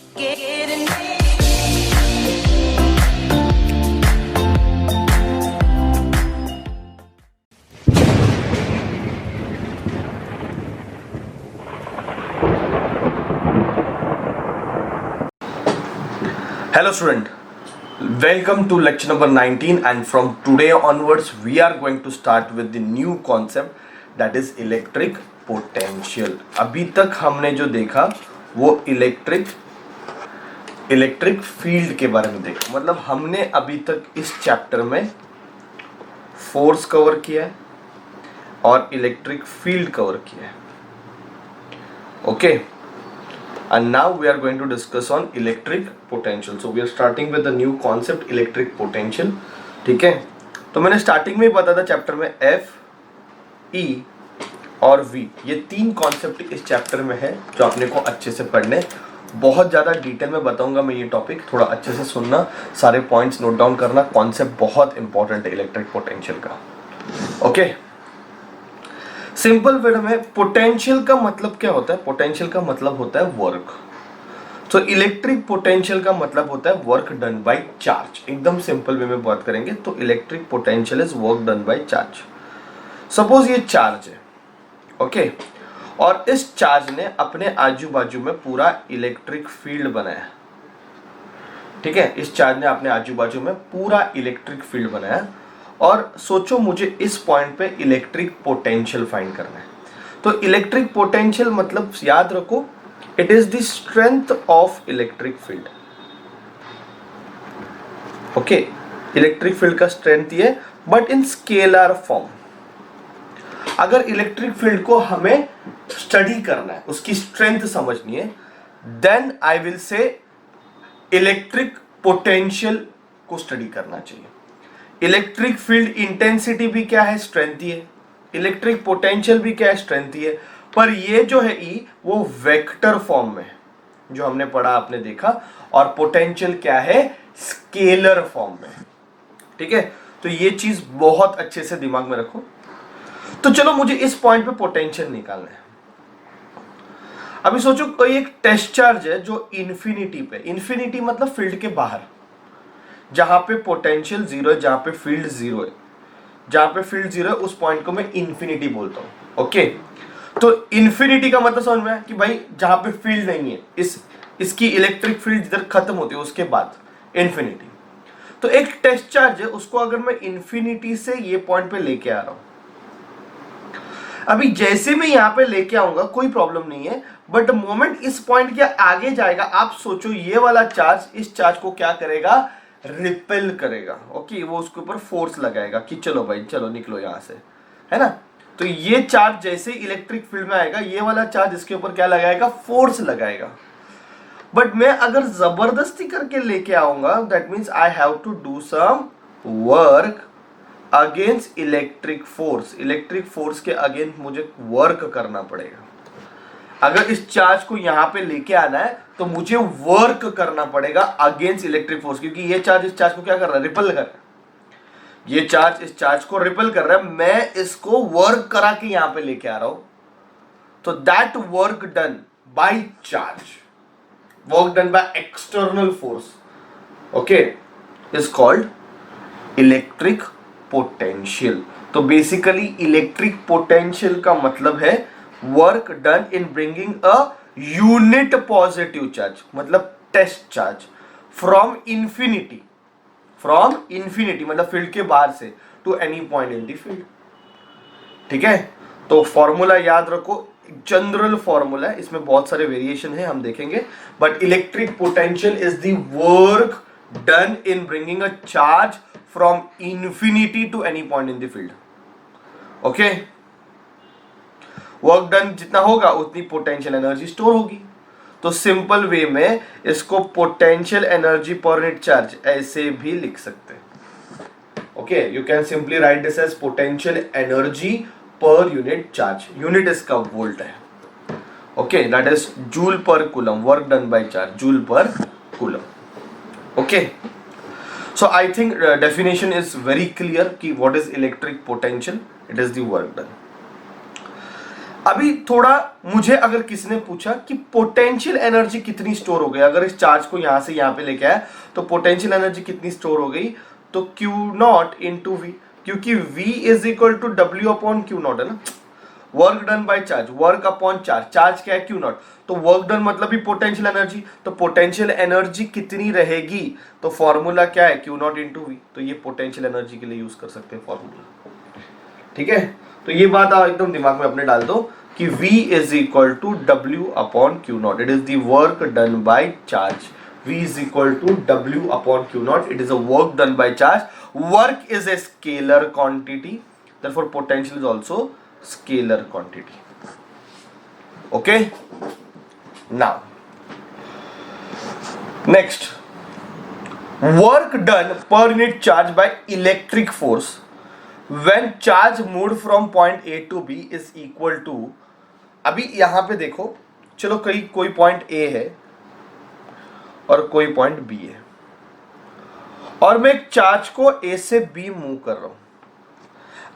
Hello student, welcome to lecture number 19 and from today onwards we are going to start with the new concept that is electric potential. अभी तक हमने जो देखा वो electric field के बारे में देखा, मतलब हमने अभी तक इस चैप्टर में फोर्स कवर किया है और इलेक्ट्रिक फील्ड कवर किया है. Okay, and now we are going to discuss on electric potential. So we are starting with the new concept electric potential. ठीक है, तो मैंने स्टार्टिंग में ही बताया था चैप्टर में F, E और V, ये तीन कॉन्सेप्ट इस चैप्टर में है जो आपने को अच्छे से पढ़ने. बहुत ज़्यादा डिटेल में बताऊंगा मैं ये टॉपिक, थोड़ा अच्छे से सुनना, सारे पॉइंट्स नोट डाउन करना. कॉन्सेप्ट बहुत इंपॉर्टेंट है इलेक्ट्रिक पोटेंशियल का. ओके, सिंपल वर्ड में पोटेंशियल का मतलब क्या होता है? पोटेंशियल का मतलब होता है वर्क. तो इलेक्ट्रिक पोटेंशियल का मतलब होता है वर्क डन बाय चार्ज. एकदम सिंपल वे में बात करेंगे तो electric potential is work done by charge. Suppose ये चार्ज है, ओके, और इस चार्ज ने अपने आजू बाजू में पूरा इलेक्ट्रिक फील्ड बनाया. ठीक है, इस चार्ज ने अपने आजू बाजू में पूरा इलेक्ट्रिक फील्ड बनाया. और सोचो मुझे इस पॉइंट पे इलेक्ट्रिक पोटेंशियल फाइंड करना है. तो इलेक्ट्रिक पोटेंशियल मतलब याद रखो, it is the strength of electric field. Okay, electric field का स्ट्रेंथ ये, बट इन स्केलर फॉर्म. अगर इलेक्ट्रिक फील्ड को हमें स्टडी करना है, उसकी स्ट्रेंथ समझनी है, then I will say electric potential को स्टडी करना चाहिए. इलेक्ट्रिक फील्ड इंटेंसिटी भी क्या है? स्ट्रेंथ ही है. इलेक्ट्रिक पोटेंशियल भी क्या है? स्ट्रेंथ ही है. पर ये जो है ई, वो वेक्टर फॉर्म में है जो हमने पढ़ा, आपने देखा. और पोटेंशियल क्या है? स्केलर फॉर्म में. ठीक है, तो ये चीज बहुत अच्छे से दिमाग में रखो. तो चलो मुझे इस पॉइंट पे पोटेंशियल निकालना है. अभी सोचो कोई एक टेस्ट चार्ज है जो इंफिनिटी पे, इंफिनिटी मतलब फील्ड के बाहर, जहां पे पोटेंशियल जीरो है, जहां पे फील्ड जीरो है, जहां पे फील्ड जीरो है उस पॉइंट को मैं इंफिनिटी बोलता हूं. ओके, तो इंफिनिटी का मतलब समझ में आया कि भाई जहां पे फील्ड नहीं है, इसकी इलेक्ट्रिक फील्ड जिधर खत्म होती है उसके बाद इंफिनिटी. तो एक टेस्ट चार्ज है, उसको अगर मैं इंफिनिटी से ये पॉइंट पे लेके आ रहा हूं, अभी जैसे मैं यहां पे लेके आऊंगा कोई प्रॉब्लम नहीं है, बट मोमेंट इस पॉइंट के आगे जाएगा, आप सोचो ये वाला चार्ज इस चार्ज को क्या करेगा? रिपेल करेगा. ओके, वो उसके ऊपर फोर्स लगाएगा कि चलो भाई चलो निकलो यहां से, है ना. तो ये चार्ज जैसे इलेक्ट्रिक फील्ड में आएगा, ये वाला चार्ज इसके ऊपर क्या लगाएगा? फोर्स लगाएगा. बट मैं अगर जबरदस्ती करके लेके आऊंगा, that means I have to do some work against electric force. Electric force के अगेंस्ट मुझे वर्क करना पड़ेगा. अगर इस चार्ज को यहां पे लेके आना है तो मुझे वर्क करना पड़ेगा अगेंस्ट इलेक्ट्रिक फोर्स, क्योंकि ये चार्ज इस चार्ज को क्या कर रहा है? रिपेल कर रहा है. ये चार्ज इस चार्ज को रिपेल कर रहा है, मैं इसको वर्क करा के यहां पे लेके आ रहा हूं. तो that work done by charge, work done by external force, okay, is called electric potential. तो बेसिकली इलेक्ट्रिक पोटेंशियल का मतलब है work done in bringing a unit positive charge, मतलब टेस्ट चार्ज, फ्रॉम इंफिनिटी मतलब फील्ड के बाहर से, to any point in the field. ठीक है, तो फॉर्मूला याद रखो, जनरल फॉर्मूला है, इसमें बहुत सारे वेरिएशन है, हम देखेंगे. But electric potential is the work done in bringing a charge from infinity to any point in the field. Okay, work done जितना होगा उतनी पोटेंशियल एनर्जी स्टोर होगी. तो सिंपल वे में इसको potential energy per unit charge ऐसे भी लिख सकते हैं. Okay, you can simply write this as potential energy per unit charge. Unit इसका वोल्ट है. Okay, that is joule per coulomb, work done by charge, joule per coulomb. Okay, so I think definition is very clear कि what is electric potential. It is the work done. अभी थोड़ा मुझे अगर किसी ने पूछा कि पोटेंशियल एनर्जी कितनी स्टोर हो गई, अगर इस चार्ज को यहां से यहां पे लेके आया तो पोटेंशियल एनर्जी कितनी स्टोर हो गई, तो Q0 इंटू वी, क्योंकि V is equal to W upon Q0 है ना, work done by charge, work upon charge, charge क्या है Q0, तो वर्क डन मतलब ही पोटेंशियल एनर्जी, तो पोटेंशियल एनर्जी कितनी रहेगी, तो फॉर्मूला क्या है Q0 इंटू वी, तो ये पोटेंशियल एनर्जी के लिए यूज कर सकते हैं फॉर्मूला। ठीक है, तो ये बात आप एकदम दिमाग में अपने डाल दो कि V is equal to W upon Q0, it is the work done by charge, V is equal to W upon Q0, it is a work done by charge, work is a scalar quantity, therefore potential is also scalar quantity. Okay, now next, work done per unit charge by electric force when charge moved from point A to B is equal to, अभी यहां पे देखो, चलो कोई point A है और कोई point B है, और मैं एक चार्ज को A से B मूव कर रहा हूं,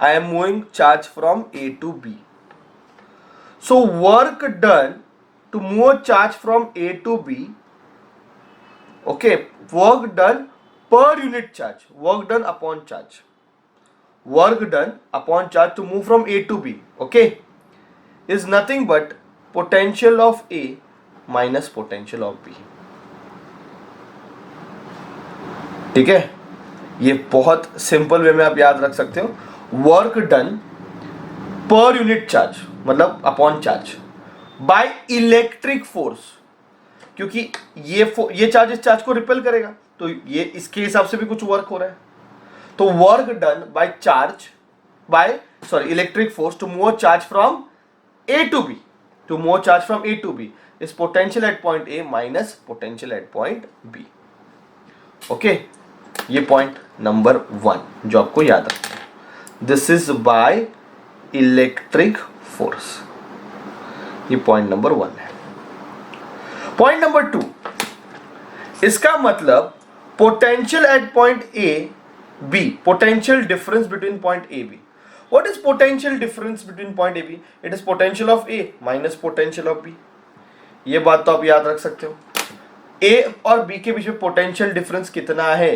I am moving charge from A to B, so work done to move charge from A to B, okay, work done per unit charge, work done upon charge, work done upon charge to move from A to B, okay, is nothing but potential of A minus potential of B। ठीक है, ये बहुत simple way में आप याद रख सकते हो, work done per unit charge मतलब upon charge by electric force, क्योंकि ये चार्ज इस चार्ज को रिपेल करेगा, तो ये इसके हिसाब से भी कुछ वर्क हो रहा है, तो work done by charge by electric force to move charge from A to B, to move charge from A to B is potential at point A minus potential at point B। Okay, ये point number 1 जो आपको याद रखना है, this is by electric force, ये point number 1 है। Point number 2, इसका मतलब potential at point A B, potential difference between point A B, what is potential difference between point A B, it is potential of A minus potential of B, ये बात तो आप याद रख सकते हो। A और B के बीच में पोटेंशियल डिफरेंस कितना है,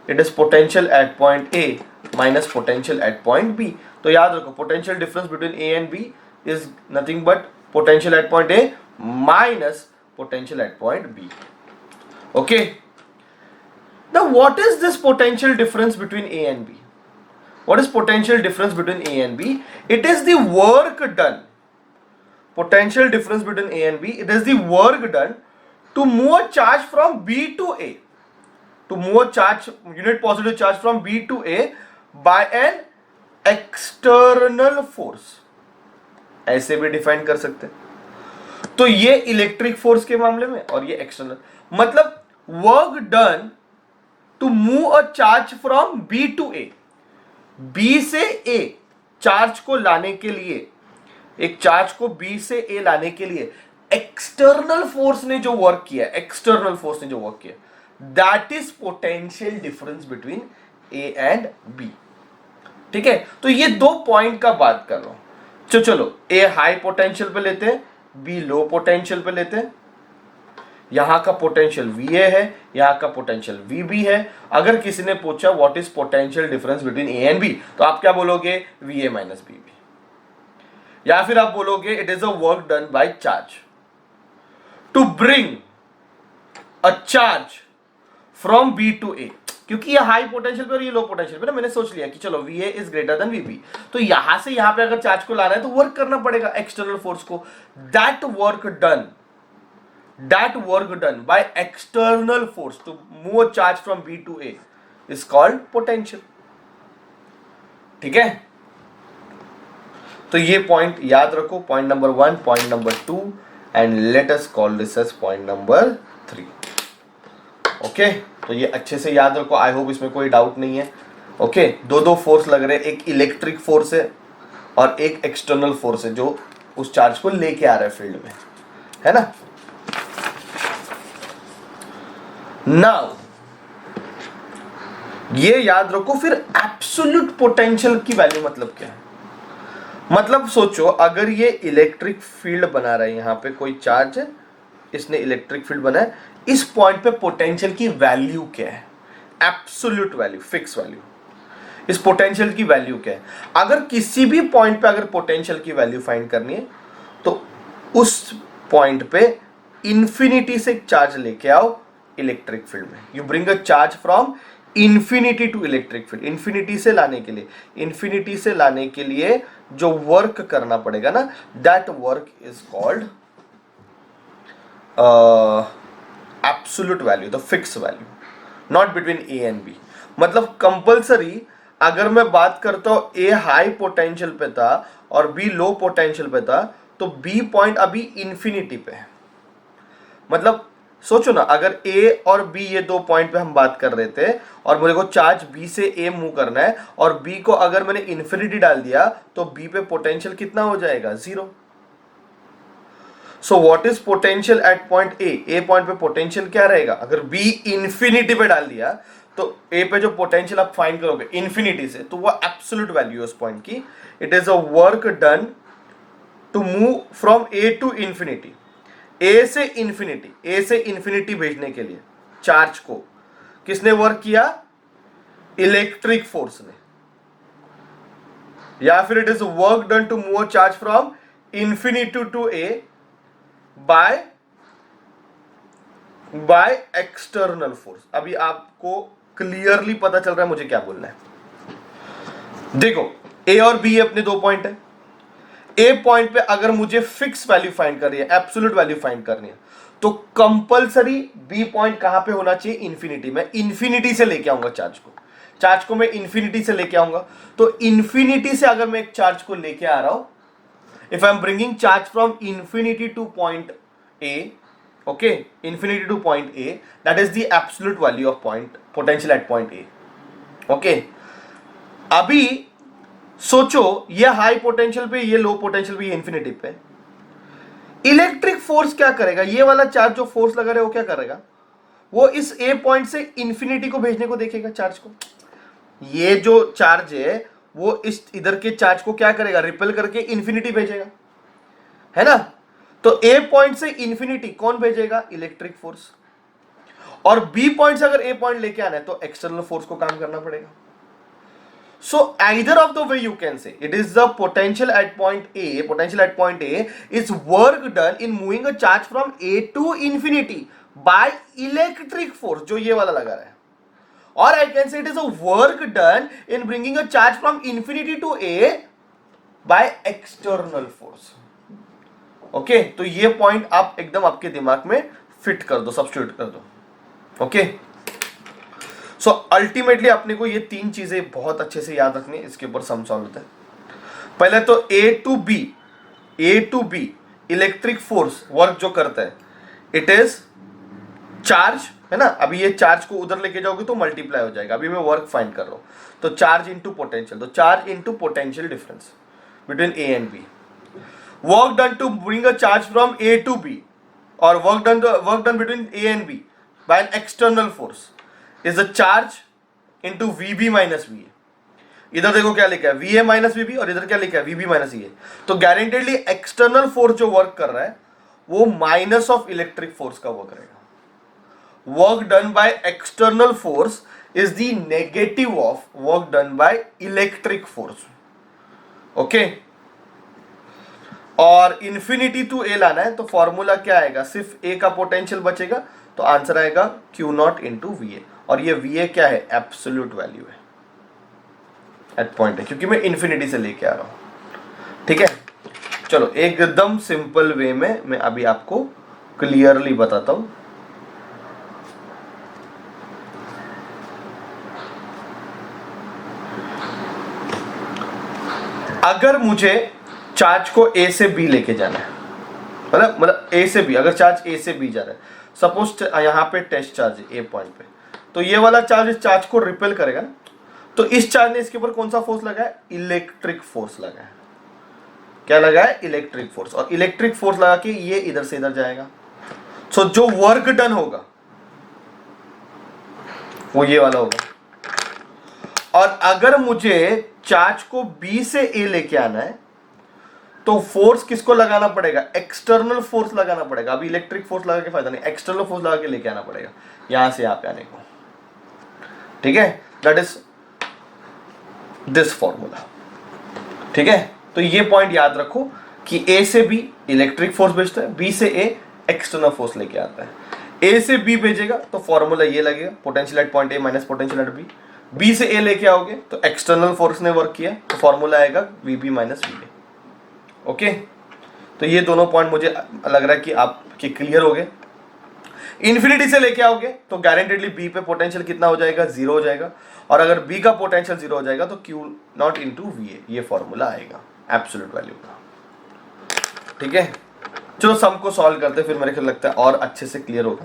it is potential at point A minus potential at point B, तो याद रखो potential difference between A and B is nothing but potential at point A minus potential at point B। Okay, now what is this potential difference between A and B, what is potential difference between A and B, it is the work done, potential difference between A and B, it is the work done to move a charge from B to A, to move a charge, unit positive charge from B to A by an external force, ऐसे भी define कर सकते हैं। तो ये electric force के मामले में और ये एक्सटर्नल, मतलब work done to move a charge from B to A, B से A चार्ज को लाने के लिए, एक चार्ज को B से A लाने के लिए एक्सटर्नल फोर्स ने जो वर्क किया, एक्सटर्नल फोर्स ने जो वर्क किया, that is potential difference between A and B। ठीक है, तो ये 2 पॉइंट का बात कर रहा हूं। चलो A हाई पोटेंशियल पे लेते हैं, B लो पोटेंशियल पे लेते हैं, यहां का पोटेंशियल VA है, यहां का पोटेंशियल VB है। अगर किसी ने पूछा what is potential difference between A and B, तो आप क्या बोलोगे, VA माइनस BB, या फिर आप बोलोगे it is a work done by charge to bring a charge from B to A, क्योंकि ये हाई पोटेंशियल पे और ये लो पोटेंशियल पे ना, मैंने सोच लिया कि चलो VA is greater then VB, तो यहां से यहां पे अगर चार्ज को लाना है तो वर्क करना पड़ेगा एक्सटर्नल फोर्स को, that work done by external force to move a charge from B to A is called potential. ठीक है, तो ये पॉइंट याद रखो, point number 1, point number 2, and let us call this as point number 3। Okay, तो ये अच्छे से याद रखो, आई होप इसमें कोई डाउट नहीं है। ओके, दो फोर्स लग रहे हैं, एक इलेक्ट्रिक फोर्स है और एक एक्सटर्नल फोर्स है जो उस चार्ज को लेके आ रहा है फील्ड में, है ना। नाउ ये याद रखो, फिर एब्सोल्यूट पोटेंशियल की वैल्यू मतलब क्या है। मतलब सोचो, अगर ये इलेक्ट्रिक फील्ड बना रहा है, यहां पे कोई चार्ज है, इसने इलेक्ट्रिक फील्ड बनाया, इस पॉइंट पे पोटेंशियल की वैल्यू क्या है? Absolute value, fix value. इस पोटेंशियल की वैल्यू क्या है? अगर किसी भी पॉइंट पे अगर पोटेंशियल की वैल्यू फाइंड करनी है तो उस पॉइंट पे इंफिनिटी से चार्ज लेके आओ इलेक्ट्रिक फील्ड में। You bring a charge from infinity to electric field. Infinity से लाने के लिए जो वर्क करना पड़ेगा ना, that work is called absolute value, the fix value, not between A and B. मतलब कंपल्सरी अगर मैं बात करता हूं ए हाई पोटेंशियल पे था और बी लो पोटेंशियल पे था, तो बी पॉइंट अभी इंफिनिटी पे है। मतलब सोचो ना, अगर ए और बी ये दो पॉइंट पे हम बात कर रहे थे और मेरे को चार्ज बी से ए मूव करना है, और बी को अगर मैंने इंफिनिटी डाल दिया तो बी पे पोटेंशियल कितना हो जाएगा? 0। So what is potential at point A? A point पे पोटेंशियल क्या रहेगा? अगर बी इंफिनिटी पे डाल दिया तो ए पे जो पोटेंशियल आप फाइंड करोगे इंफिनिटी से, तो वो एब्सोल्यूट वैल्यू है उस पॉइंट की। It is a work done to move from A to infinity. A से इंफिनिटी भेजने के लिए चार्ज को किसने वर्क किया? इलेक्ट्रिक फोर्स ने। या फिर it is work done to move charge from infinity to A by external force. अभी आपको क्लियरली पता चल रहा है मुझे क्या बोलना है? देखो, ए और बी अपने दो पॉइंट है। ए पॉइंट पे अगर मुझे फिक्स वैल्यू फाइंड करनी है, एब्सोल्यूट वैल्यू फाइंड करनी है, तो कंपलसरी बी पॉइंट कहां पे होना चाहिए? इंफिनिटी। में इंफिनिटी से लेके आऊंगा चार्ज को मैं इंफिनिटी से लेके आऊंगा। तो इंफिनिटी से अगर मैं एक चार्ज को लेके आ रहा हूं, if I am bringing charge from infinity two point A, okay, infinity two point A, that is the absolute value of point potential at point A. Okay, अभी सोचो, ये हाई पोटेंशियल पे, ये लो पोटेंशियल पे, ये infinity पे। Electric force क्या करेगा? ये वाला चार्ज जो फोर्स लगा रहे हो क्या करेगा? वो इस ए पॉइंट से इंफिनिटी को भेजने को देखेगा चार्ज को। ये जो चार्ज है वो इस इधर के चार्ज को क्या करेगा? रिपेल करके इंफिनिटी भेजेगा, है ना? तो ए पॉइंट से इंफिनिटी कौन भेजेगा? Electric force. और बी पॉइंट से अगर ए पॉइंट लेके आना है तो एक्सटर्नल फोर्स को काम करना पड़ेगा। So either of the way you can say, it is the potential at point A is work done in moving a charge from A to infinity by electric force, जो ये वाला लगा रहा है। Or I can say it is a work done in bringing a charge from infinity to A by external force. Okay, तो ये point आप एकदम आपके दिमाग में फिट कर दो, सब्स्टिट्यूट कर दो। ओके, सो अल्टीमेटली अपने को ये तीन चीजें बहुत अच्छे से याद रखनी है, इसके ऊपर सम सॉल्व होता है। पहले तो A to B electric force work जो करता है, इट इज चार्ज, है ना? अभी ये चार्ज को उधर लेके जाओगे तो मल्टीप्लाई हो जाएगा। अभी मैं वर्क फाइंड कर रहा हूं, तो चार्ज इंटू पोटेंशियल, तो charge into potential difference between A and B. Work done to bring a charge from A to B, और work done between A and B by an external force is a charge into VB minus VA। इधर देखो क्या लिखा है, VA minus VB, और इधर क्या लिखा है, VB minus EA। तो गारंटेडली एक्सटर्नल फोर्स जो वर्क कर रहा है वो माइनस ऑफ इलेक्ट्रिक फोर्स का वर्क करेगा। Work done by external force is the negative of work done by electric force. Okay, और इंफिनिटी टू ए लाना है तो फॉर्मूला क्या आएगा? सिर्फ ए का पोटेंशियल बचेगा, तो आंसर आएगा Q0 इंटू VA। और ये VA क्या है? एब्सोल्यूट वैल्यू है एट पॉइंट है, क्योंकि मैं इंफिनिटी से लेके आ रहा हूं। ठीक है, चलो एकदम सिंपल वे में मैं अभी आपको क्लियरली बताता हूं। अगर मुझे चार्ज को ए से बी लेके जाना है, मतलब ए से बी, अगर चार्ज ए से बी जा रहा है, सपोज यहां पे टेस्ट चार्ज है ए पॉइंट पे, तो ये वाला चार्ज इस चार्ज को रिपेल करेगा ना, तो इस चार्ज ने इसके ऊपर कौन सा फोर्स लगा है? इलेक्ट्रिक फोर्स लगा है। क्या लगा है? Electric force. और इलेक्ट्रिक फोर्स लगा के ये इधर से इधर जाएगा। सो जो वर्क डन होगा वो ये वाला होगा। और अगर मुझे चार्ज को बी से ए लेके आना है, तो फोर्स किसको लगाना पड़ेगा, एक्सटर्नल फोर्स लगाना पड़ेगा। अभी इलेक्ट्रिक फोर्स लगा के फायदा नहीं, एक्सटर्नल फोर्स लगा के लेके आना पड़ेगा यहां से यहां पे आने को, ठीक है। दैट इज दिस फॉर्मूला, ठीक है। तो ये पॉइंट याद रखो कि ए से बी इलेक्ट्रिक फोर्स भेजता है, बी से ए एक्सटर्नल फोर्स लेके आता है। ए से बी भेजेगा तो फॉर्मूला ये लगेगा, potential at point A minus potential at B. B से ए लेके आओगे तो एक्सटर्नल फोर्स ने वर्क किया तो फॉर्मूला आएगा V B minus V A. Okay, तो ये दोनों पॉइंट मुझे लग रहा है कि आपके क्लियर हो गए। इन्फिनिटी से लेके आओगे तो गारंटेडली बी पे पोटेंशियल कितना हो जाएगा, जीरो हो जाएगा। और अगर बी का पोटेंशियल जीरो हो जाएगा तो Q not into V A, ये फॉर्मूला आएगा एब्सोल्यूट वैल्यू का, ठीक है। चलो सम को सॉल्व करते फिर मेरे को लगता है और अच्छे से क्लियर होगा,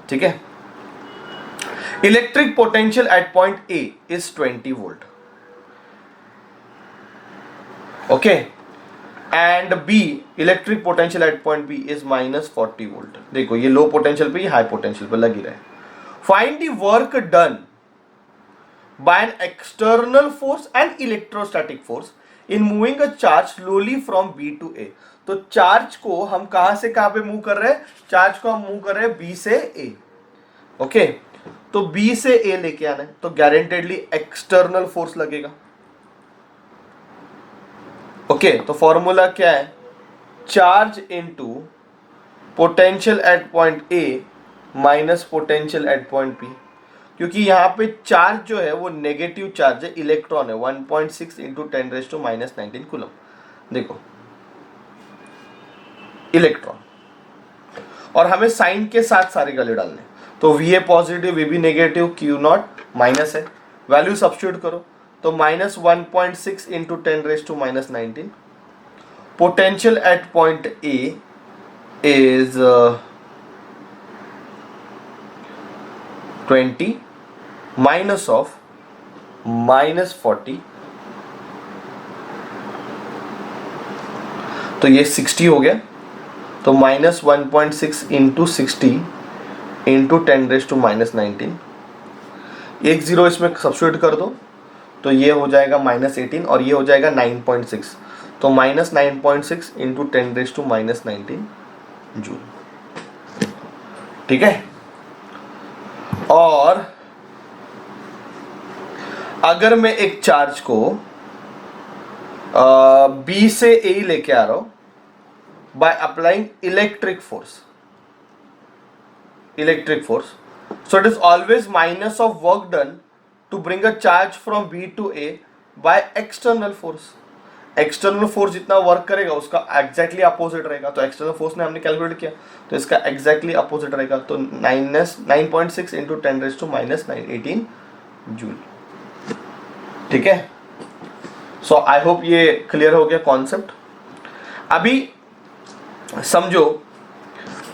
ठीक है। Electric potential at point A is 20 volt, okay, and B electric potential at point B is -40 volt. देखो ये लो पोटेंशियल पे, ये हाई पोटेंशियल पे लगी रहे। Find the work done by an external force and electrostatic force in moving a charge slowly from B to A. तो charge को हम कहां से कहां पे मूव कर रहे हैं, चार्ज को हम मूव कर रहे हैं बी से ए, ओके। तो बी से ए लेके आना है तो गारंटेडली एक्सटर्नल फोर्स लगेगा, ओके। तो फॉर्मूला क्या है, charge into potential at point A minus potential at point B. क्योंकि यहां पे चार्ज जो है वो नेगेटिव चार्ज है, इलेक्ट्रॉन है, 1.6 इंटू 10⁻⁻19 कूलम। देखो इलेक्ट्रॉन, और हमें साइन के साथ सारे वैल्यू डालने, तो V A positive, V B negative, Q not minus है, वैल्यू सब्स्टिट्यूट करो तो -1.6 into 10⁻⁻19। Potential at point A is 20 minus of -40, तो ये 60 हो गया। तो -1.6 इंटू 60 इंटू 10⁻⁻19, एक जीरो इसमें सब्स्टिट्यूट कर दो तो ये हो जाएगा -18 और ये हो जाएगा 9.6, तो -9.6 इंटू 10⁻⁻19 जूल, ठीक है। और अगर मैं एक चार्ज को बी से ए लेके आ रहा हूं by applying electric force, so it is always minus of work done to bring a charge from B to A by external force. External force जितना वर्क करेगा उसका एग्जैक्टली अपोजिट रहेगा। तो एक्सटर्नल फोर्स ने हमने कैलकुलेट किया तो इसका एग्जैक्टली अपोजिट रहेगा, तो 9.6 इंटू 10⁻⁻18 जूल, ठीक है। सो आई होप ये क्लियर हो गया कॉन्सेप्ट। अभी समझो,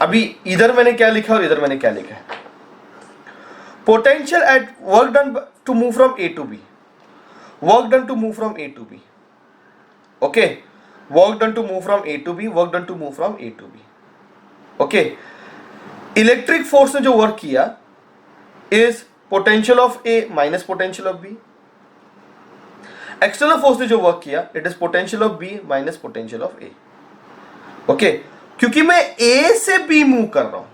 अभी इधर मैंने क्या लिखा और इधर मैंने क्या लिखा है। Potential at work done to move from A to B, work done to move from A to B, okay, work done to move from A to B, work done to move from A to B, okay. Electric force ने जो work किया is potential of A minus potential of B. External force ने जो work किया it is potential of B minus potential of A, okay. क्योंकि मैं ए से B move कर रहा हूं,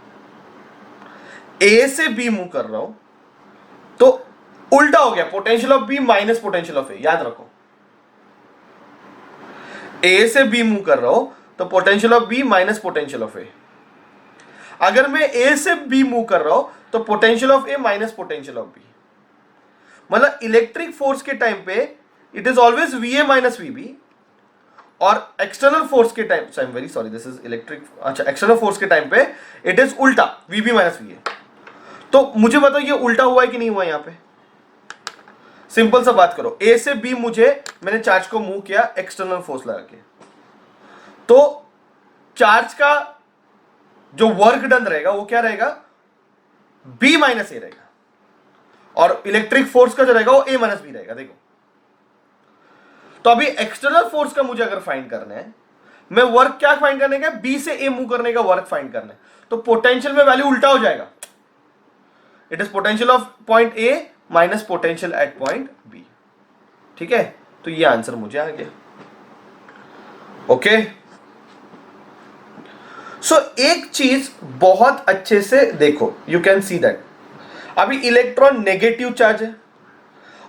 ए से बी मूव कर रहा हूं तो उल्टा हो गया, potential of B minus potential of A, याद रखो। ए से बी मूव कर रहा हूं तो potential of B minus potential of A. अगर मैं ए से बी मूव कर रहा हूं तो potential of A minus potential of B. मतलब इलेक्ट्रिक फोर्स के टाइम पे it is always V A minus V B, और एक्सटर्नल फोर्स के time, I am very sorry this is electric, अच्छा एक्सटर्नल फोर्स के टाइम पे it is उल्टा, V B minus V A. तो मुझे बताओ ये उल्टा हुआ है कि नहीं हुआ यहां पे। सिंपल सा बात करो, ए से बी मैंने चार्ज को मूव किया एक्सटर्नल फोर्स लगा के, तो चार्ज का जो वर्क डन रहेगा वो क्या रहेगा, बी माइनस ए रहेगा, और इलेक्ट्रिक फोर्स का जो रहेगा वो ए माइनस बी रहेगा। देखो तो अभी एक्सटर्नल फोर्स का मुझे अगर फाइंड करना है, मैं वर्क क्या फाइंड करने का, बी से ए मूव करने का वर्क फाइंड करना है, तो पोटेंशियल में वैल्यू उल्टा हो जाएगा। It is potential of point A minus potential at point B, ठीक है। तो ये आंसर मुझे आ गया, ओके, सो एक चीज बहुत अच्छे से देखो, यू कैन सी दैट अभी इलेक्ट्रॉन नेगेटिव चार्ज है,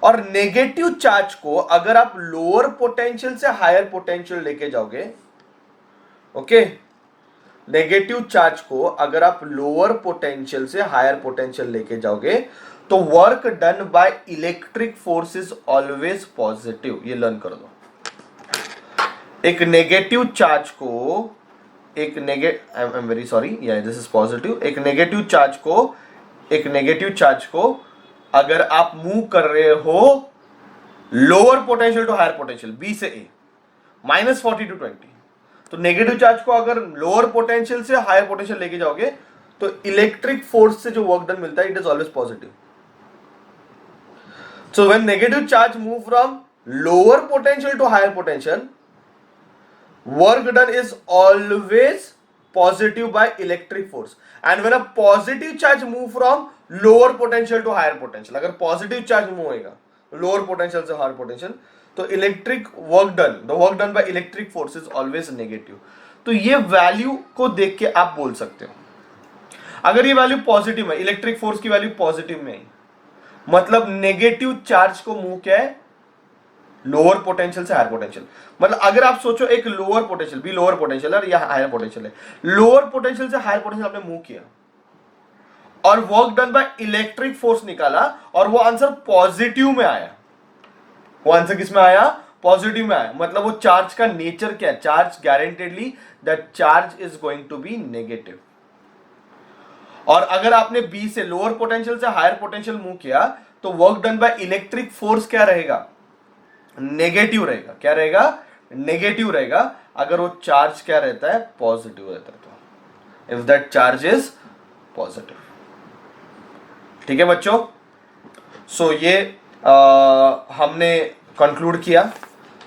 और नेगेटिव चार्ज को अगर आप लोअर पोटेंशियल से हायर पोटेंशियल लेके जाओगे, ओके, नेगेटिव चार्ज को अगर आप लोअर पोटेंशियल से हायर पोटेंशियल लेके जाओगे तो work done by electric force is always positive. ये लर्न कर दो। एक नेगेटिव चार्ज को आई एम वेरी सॉरी, या दिस इज पॉजिटिव। एक नेगेटिव चार्ज को अगर आप मूव कर रहे हो lower potential to higher potential, B से ए, -40 to 20, तो नेगेटिव चार्ज को अगर लोअर पोटेंशियल से हायर पोटेंशियल लेके जाओगे तो इलेक्ट्रिक फोर्स से जो वर्क डन मिलता है it is always positive. So when negative charge move from lower potential to higher potential, work done is always positive by electric force, and when a positive charge move from lower potential to higher potential, अगर positive charge move होएगा lower potential से higher potential, तो electric work done, the work done by electric force is always negative। तो ये value को देख के आप बोल सकते हो, अगर ये वैल्यू पॉजिटिव है, इलेक्ट्रिक फोर्स की वैल्यू पॉजिटिव में है, मतलब नेगेटिव चार्ज को मूव क्या है लोअर पोटेंशियल से हायर पोटेंशियल। मतलब अगर आप सोचो एक लोअर पोटेंशियल, भी लोअर पोटेंशियल है या हायर पोटेंशियल है, लोअर पोटेंशियल से हायर पोटेंशियल आपने मूव किया और work done by electric force निकाला और वो आंसर पॉजिटिव में आया। वो आंसर किस में आया? पॉजिटिव में आया। मतलब वो चार्ज का नेचर क्या है? Charge guaranteedly that charge is going to be negative. और अगर आपने बी से लोअर पोटेंशियल से हायर पोटेंशियल मूव किया तो work done by electric force क्या रहेगा? नेगेटिव रहेगा। क्या रहेगा? नेगेटिव रहेगा। अगर वो चार्ज क्या रहता है? पॉजिटिव रहता है। तो if that charge is positive. ठीक है बच्चों, सो ये हमने कंक्लूड किया।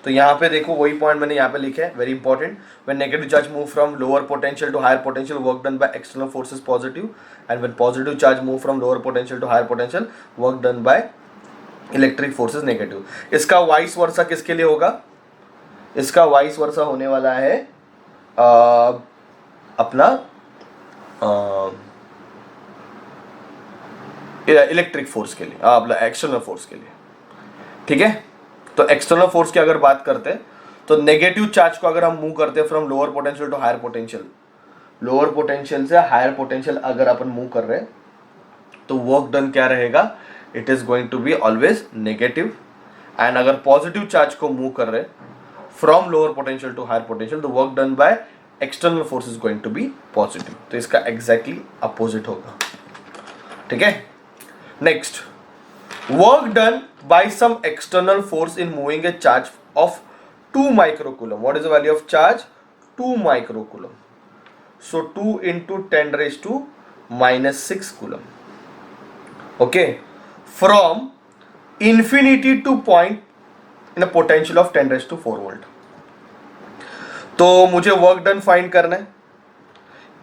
तो यहां पे देखो वही पॉइंट मैंने यहां पे लिखा है, very important. When negative charge move from lower potential to higher potential, work done by external forces positive, and when positive charge move from lower potential to higher potential, work done by electric forces negative. इसका vice versa किसके लिए होगा? इसका vice वर्सा होने वाला है अपना electric force के लिए, अपना एक्सटर्नल फोर्स के लिए। ठीक है, तो एक्सटर्नल फोर्स की अगर बात करते हैं तो नेगेटिव चार्ज को अगर हम मूव करते हैं from lower potential to higher potential, lower potential से हायर पोटेंशियल अगर अपन मूव कर रहे हैं तो वर्क डन क्या रहेगा? It is going to be always negative. And अगर पॉजिटिव चार्ज को मूव कर रहे from lower potential to higher potential, तो work done by external force is going to be positive. तो इसका एग्जैक्टली अपोजिट होगा। ठीक है, next, work done by some external force in moving a charge of 2 microcoulomb. What is the value of charge? 2 microcoulomb. So 2 into 10 raised to minus 6 coulomb. Okay, from infinity to point in a potential of 10 raised to 4 volt. तो मुझे work done find करना है,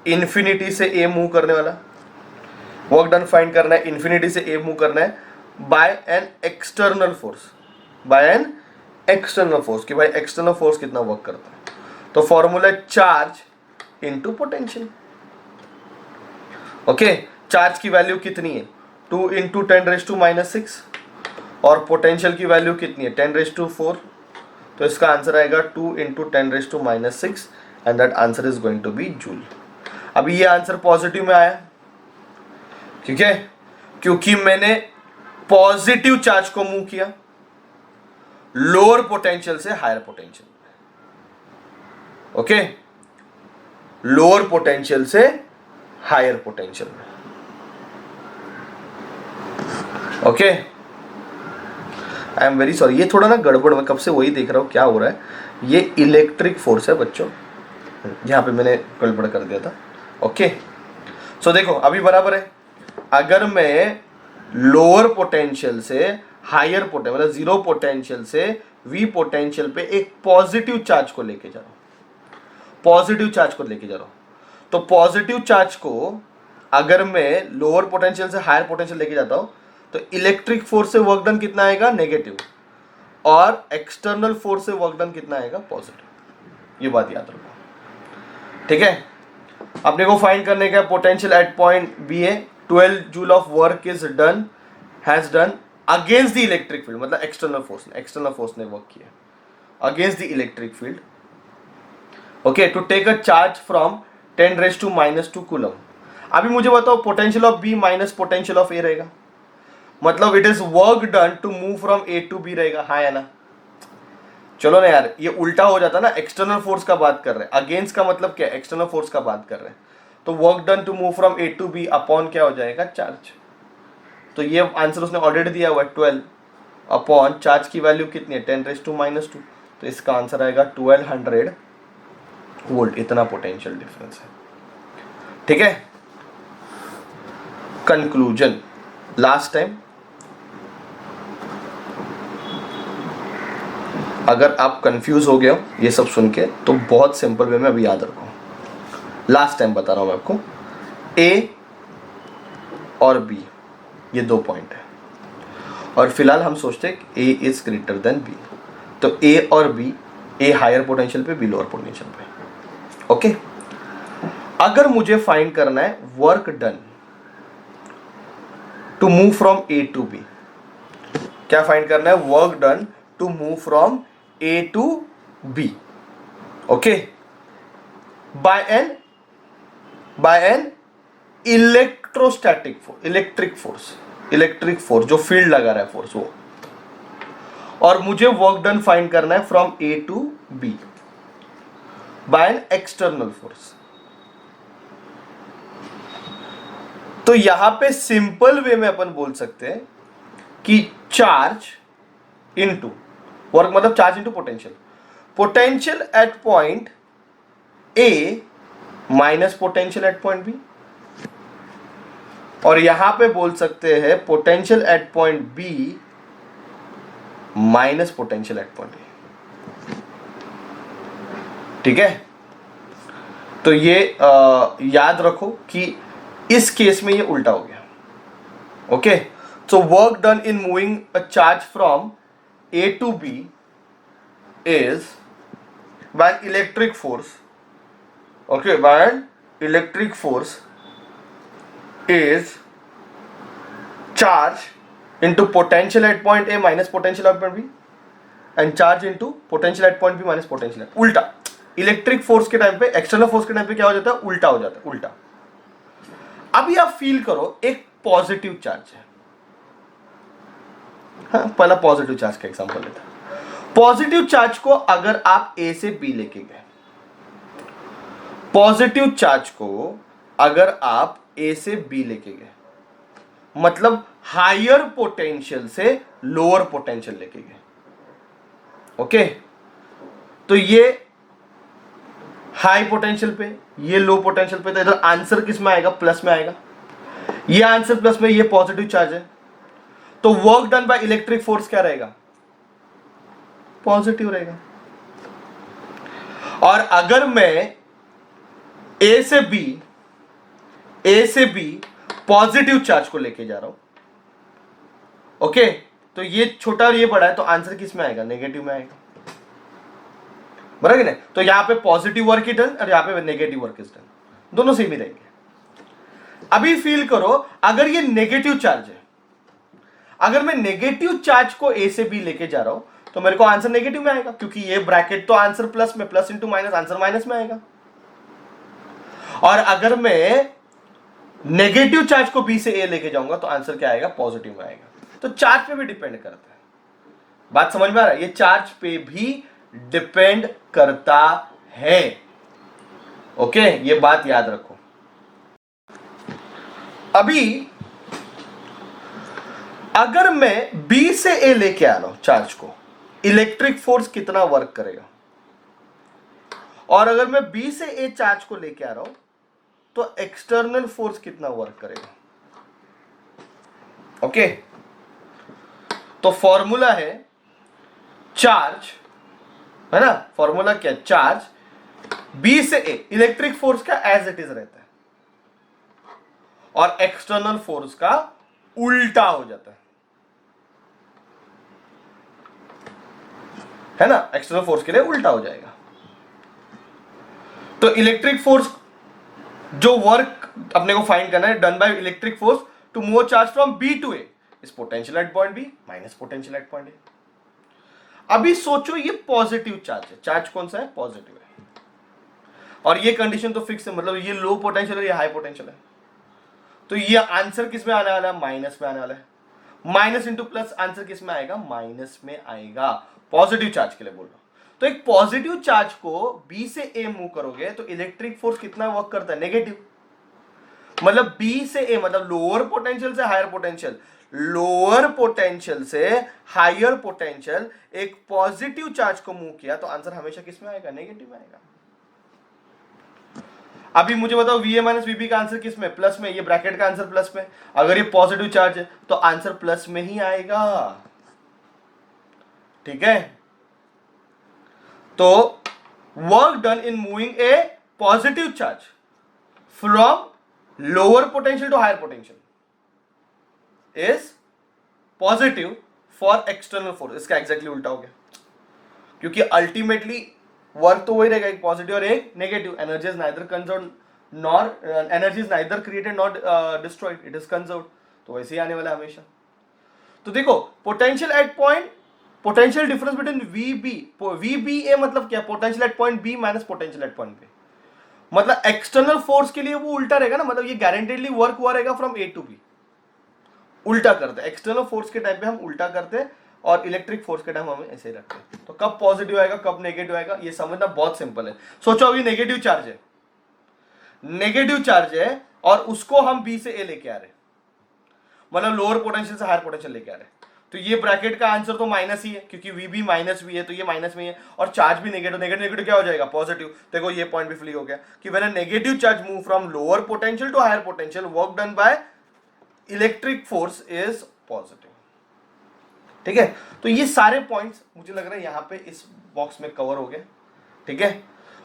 infinity से ए move करने वाला work done find करना है, infinity से ए मूव करना है by an external force, by an external force. कि भाई एक्सटर्नल फोर्स कितना वर्क करता है, तो formula charge into potential. Okay, charge की वैल्यू कितनी है? 2 इंटू 10 रेज टू माइनस 6, और पोटेंशियल की वैल्यू कितनी है? 10 रेज टू 4। तो इसका आंसर आएगा 2 into 10 raise to minus 6, and that answer is going to be joule. अभी ये आंसर पॉजिटिव में आया, ठीक है, क्योंकि मैंने पॉजिटिव चार्ज को मूव किया लोअर पोटेंशियल से higher potential. Okay, lower potential से हायर पोटेंशियल में। Okay, I am very sorry, ये थोड़ा ना गड़बड़, मैं कब से वही देख रहा हूं क्या हो रहा है। ये इलेक्ट्रिक फोर्स है बच्चों, यहां पे मैंने गड़बड़ कर दिया था। ओके, सो देखो अभी बराबर है। अगर मैं लोअर पोटेंशियल से हायर पोटेंशियल, मतलब 0 पोटेंशियल से V पोटेंशियल पे एक पॉजिटिव चार्ज को लेके जा रहा हूं, पॉजिटिव चार्ज को लेके जा रहा हूं, तो पॉजिटिव चार्ज को अगर मैं लोअर पोटेंशियल से हायर पोटेंशियल लेके जाता हूं तो इलेक्ट्रिक फोर्स से वर्क डन कितना आएगा? नेगेटिव, और एक्सटर्नल फोर्स से वर्क डन कितना आएगा? पॉजिटिव। ये बात याद रखो, ठीक है। अपने को फाइंड करने का पोटेंशियल एट पॉइंट बी है, 12 joule of work is done, has done against the electric field, मतलब एक्सटर्नल फोर्स ने वर्क किया against the electric field, okay, to take a charge from 10⁻² coulomb. अभी मुझे बताओ potential of B minus potential of A रहेगा, मतलब it is work done to move from A to B रहेगा, हाँ या ना। चलो ना यार, ये उल्टा हो जाता ना, एक्सटर्नल फोर्स का बात कर रहे हैं, अगेंस्ट का मतलब क्या, एक्सटर्नल फोर्स का बात कर रहे हैं, तो work done to move from A to B upon क्या हो जाएगा, चार्ज। तो ये आंसर उसने ऑलरेडी दिया हुआ है, 12 अपॉन चार्ज की वैल्यू कितनी है, 10⁻², तो इसका आंसर आएगा 1200 वोल्ट, इतना पोटेंशियल डिफरेंस है, ठीक है। कंक्लूजन, लास्ट टाइम अगर आप कंफ्यूज हो गए हो ये सब सुन के, तो बहुत सिंपल वे में अभी याद रखो, लास्ट टाइम बता रहा हूं मैं आपको, ए और बी ये 2 पॉइंट है, और फिलहाल हम सोचते हैं कि A is greater than B, तो ए और बी, ए हायर पोटेंशियल पे, बी लोअर पोटेंशियल पे, ओके। अगर मुझे फाइंड करना है work done to move from A to B, क्या फाइंड करना है, work done to move from A to B, okay, by an electric force जो फील्ड लगा रहा है फोर्स वो, और मुझे वर्क डन फाइंड करना है from A to B by an external force. तो यहां पे सिंपल वे में अपन बोल सकते हैं कि चार्ज इनटू वर्क, मतलब charge into potential at point A minus potential at point B, और यहां पे बोल सकते हैं potential at point B minus potential at point A, ठीक है। तो ये याद रखो कि इस केस में ये उल्टा हो गया, okay. So work done in moving a charge from A to B is by an electric force, okay, by an electric force is charge into potential at point A minus potential at point B and charge into potential at point B minus potential at, उल्टा electric force के time पे, external force के time पे क्या हो जाता है, उल्टा हो जाता है, उल्टा। अभी आप फील करो एक पॉजिटिव चार्ज है, हाँ, पहला पॉजिटिव चार्ज का एग्जांपल लेते हैं। पॉजिटिव चार्ज को अगर आप ए से बी लेके गए, पॉजिटिव चार्ज को अगर आप ए से बी लेके गए, मतलब हायर पोटेंशियल से लोअर पोटेंशियल लेके गए, ओके। तो ये हाई पोटेंशियल पे, ये लो पोटेंशियल पे, तो इधर आंसर किस में आएगा, प्लस में आएगा, ये आंसर प्लस में, ये पॉजिटिव चार्ज है, तो work done by electric force क्या रहेगा, पॉजिटिव रहेगा। और अगर मैं ए से बी पॉजिटिव चार्ज को लेके जा रहा हूं, ओके, तो ये छोटा और ये बड़ा है, तो आंसर किस में आएगा, नेगेटिव में आएगा, बराबर नहीं। तो यहां पे पॉजिटिव वर्क इज डन और यहां पे नेगेटिव वर्क इज डन, दोनों सेम ही रहेंगे। अभी फील करो अगर ये नेगेटिव चार्ज है, अगर मैं नेगेटिव चार्ज को ए से बी लेके जा रहा हूं, तो मेरे को आंसर नेगेटिव में आएगा, क्योंकि ये ब्रैकेट तो आंसर प्लस में, plus into minus, answer minus में आएगा। और अगर मैं नेगेटिव चार्ज को बी से ए लेके जाऊंगा, तो आंसर क्या आएगा, पॉजिटिव में आएगा। तो चार्ज पे भी डिपेंड करता है, बात समझ में आ रहा है, ये चार्ज पे भी डिपेंड करता है, ओके, ये बात याद रखो। अभी अगर मैं बी से ए लेके आ रहा हूं चार्ज को, इलेक्ट्रिक फोर्स कितना वर्क करेगा, और अगर मैं बी से ए चार्ज को लेके आ रहा हूं, तो एक्सटर्नल फोर्स कितना वर्क करेगा, ओके। तो फॉर्मूला है चार्ज, है ना, फॉर्मूला क्या, चार्ज बी से ए, इलेक्ट्रिक फोर्स का एज इट इज रहता है, और एक्सटर्नल फोर्स का उल्टा हो जाता है ना, एक्सटर्नल फोर्स के लिए उल्टा हो जाएगा, तो इलेक्ट्रिक फोर्स जो वर्क अपने को फाइंड करना है, done by electric force to move charge from B to A is potential at point B minus potential at point A. अभी सोचो ये पॉजिटिव चार्ज है, चार्ज कौन सा है, पॉजिटिव है, और ये कंडीशन तो फिक्स है, मतलब ये लो पोटेंशियल है, ये हाई पोटेंशियल है, तो ये आंसर किस में आने वाला है, माइनस में आने वाला है। माइनस इंटू प्लस आंसर किस में आएगा, माइनस में आएगा, पॉजिटिव चार्ज के लिए बोल रहा हूं। तो एक पॉजिटिव चार्ज को बी से ए मूव करोगे तो इलेक्ट्रिक फोर्स कितना वर्क करता है, नेगेटिव। मतलब बी से ए मतलब लोअर पोटेंशियल से हायर पोटेंशियल, लोअर पोटेंशियल से हायर पोटेंशियल एक पॉजिटिव चार्ज को मूव किया तो आंसर हमेशा किस में आएगा, नेगेटिव में आएगा। अभी मुझे बताओ वी ए माइनस वीबी का आंसर किस में, प्लस में, ये ब्रैकेट का आंसर प्लस में, अगर ये पॉजिटिव चार्ज है तो आंसर प्लस में ही आएगा, ठीक है। तो work done in moving a positive charge from lower potential to higher potential is positive for external force. इसका एग्जैक्टली उल्टा हो गया, क्योंकि अल्टीमेटली वर्क तो वही रहेगा, एक पॉजिटिव और एक negative. Energy is neither conserve nor energy is neither created not destroyed, it is conserve. तो वैसे ही आने वाला है हमेशा। तो देखो potential at point, potential difference between VBA मतलब क्या, potential at point B minus potential at point B, मतलब एक्सटर्नल फोर्स के लिए वो उल्टा रहेगा ना, मतलब ये गारंटेडली वर्क हुआ रहेगा फ्रॉम ए टू बी, उल्टा करते हैं। एक्सटर्नल फोर्स के टाइम पे हम उल्टा करते हैं और इलेक्ट्रिक फोर्स के टाइम हम ऐसे ही रखते हैं। तो कब पॉजिटिव आएगा कब नेगेटिव आएगा ये समझना बहुत सिंपल है। सोचो अभी नेगेटिव चार्ज है, नेगेटिव चार्ज है और उसको हम बी से ए लेके आ रहे हैं, मतलब लोअर पोटेंशियल से हायर पोटेंशियल लेके आ रहे हैं, तो ये ब्रैकेट का आंसर तो माइनस ही है, क्योंकि VB माइनस भी है तो ये माइनस में ही है, और चार्ज भी नेगेटिव, नेगेटिव क्या हो जाएगा, पॉजिटिव। देखो ये पॉइंट भी फ्री हो गया कि when a negative charge move from lower potential to higher potential work done by electric force is positive, ठीक है। तो ये सारे पॉइंट्स मुझे लग रहा है यहां पे इस बॉक्स में कवर हो गए, ठीक है।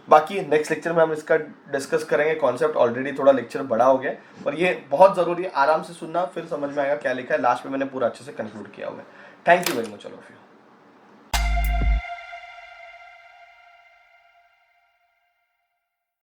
बाकी नेक्स्ट लेक्चर में हम इसका डिस्कस करेंगे, कॉन्सेप्ट ऑलरेडी थोड़ा लेक्चर बड़ा हो गया पर ये बहुत जरूरी है, आराम से सुनना फिर समझ में आएगा क्या लिखा है। लास्ट में मैंने पूरा अच्छे से कंक्लूड किया हुआ है। Thank you very much all of you.